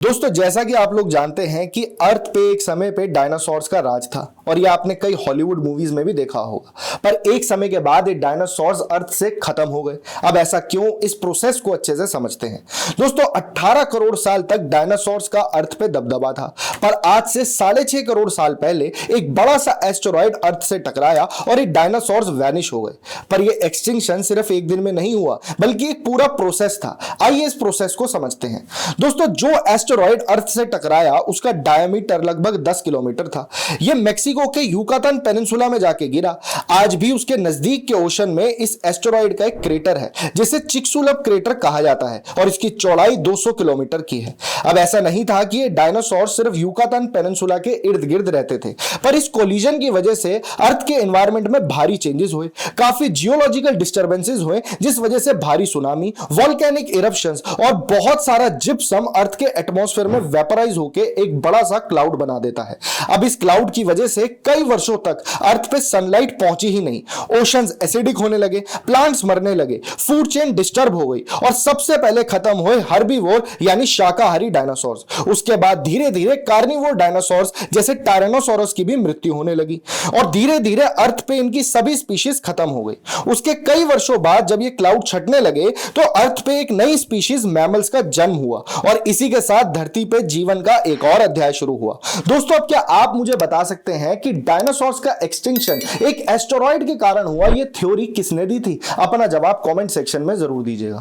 दोस्तों, जैसा कि आप लोग जानते हैं कि अर्थ पे एक समय पे डायनासोर्स का राज था और ये आपने कई हॉलीवुड मूवीज में भी देखा होगा। पर एक समय के बाद ये डायनासोर्स अर्थ से खत्म हो गए। अब ऐसा क्यों, इस प्रोसेस को अच्छे से समझते हैं। दोस्तों, 18 करोड़ साल तक डायनासोर्स का अर्थ पे दबदबा था, पर आज से 6.5 करोड़ साल पहले एक बड़ा सा एस्टेरॉयड अर्थ से टकराया और ये डायनासोर्स वैनिश हो गए। पर ये एक्सटिंक्शन सिर्फ एक दिन में नहीं हुआ, बल्कि एक पूरा प्रोसेस था। आइए इस प्रोसेस को समझते हैं। दोस्तों, जो एस्टेरॉयड अर्थ से टकराया उसका डायमीटर लगभग 10 किलोमीटर था। यह मेक्सिको के युकातान पेनिनसुला में जाके गिरा। आज भी उसके नजदीक के ओशन में इस एस्टेरॉयड का एक क्रेटर है जिसे चिक्सुलप क्रेटर कहा जाता है और इसकी चौड़ाई 200 किलोमीटर की है। अब ऐसा नहीं था कि ये डायनासोर सिर्फ युकातान पेनिनसुला के इर्द गिर्द रहते थे, पर इस कोलिजन की वजह से अर्थ के एनवायरनमेंट में भारी चेंजेस हुए, काफी जियोलॉजिकल डिस्टर्बेंसेस हुए, जिस वजह से भारी सुनामी, वोल्केनिक इरप्शंस और बहुत सारा जिप्सम अर्थ के एटमॉस्फेयर में वेपराइज होकर एक बड़ा सा क्लाउड बना देता है। अब इस क्लाउड की वजह से कई वर्षों तक अर्थ पे सनलाइट पहुंची ही नहीं। ओशंस एसिडिक होने लगे, प्लांट्स मरने लगे, फूड चेन डिस्टर्ब हो गई और सबसे पहले खत्म हुए हर्बीवोर यानी शाकाहारी डायनासोर्स। उसके बाद धीरे धीरे कार्निवोर डायनासोर्स जैसे टायरानोसोरस की भी मृत्यु होने लगी और धीरे धीरे अर्थ पे इनकी सभी स्पीशीज खत्म हो गई। उसके कई वर्षों बाद जब ये क्लाउड छटने लगे तो अर्थ पे एक नई स्पीशीज मैमल्स का जन्म हुआ और इसी के साथ धरती पे जीवन का एक और अध्याय शुरू हुआ। दोस्तों, अब क्या आप मुझे बता सकते हैं कि डायनासोर्स का एक्सटिंक्शन एक एस्टेरॉयड के कारण हुआ? ये थ्योरी किसने दी थी? अपना जवाब कमेंट सेक्शन में जरूर दीजिएगा।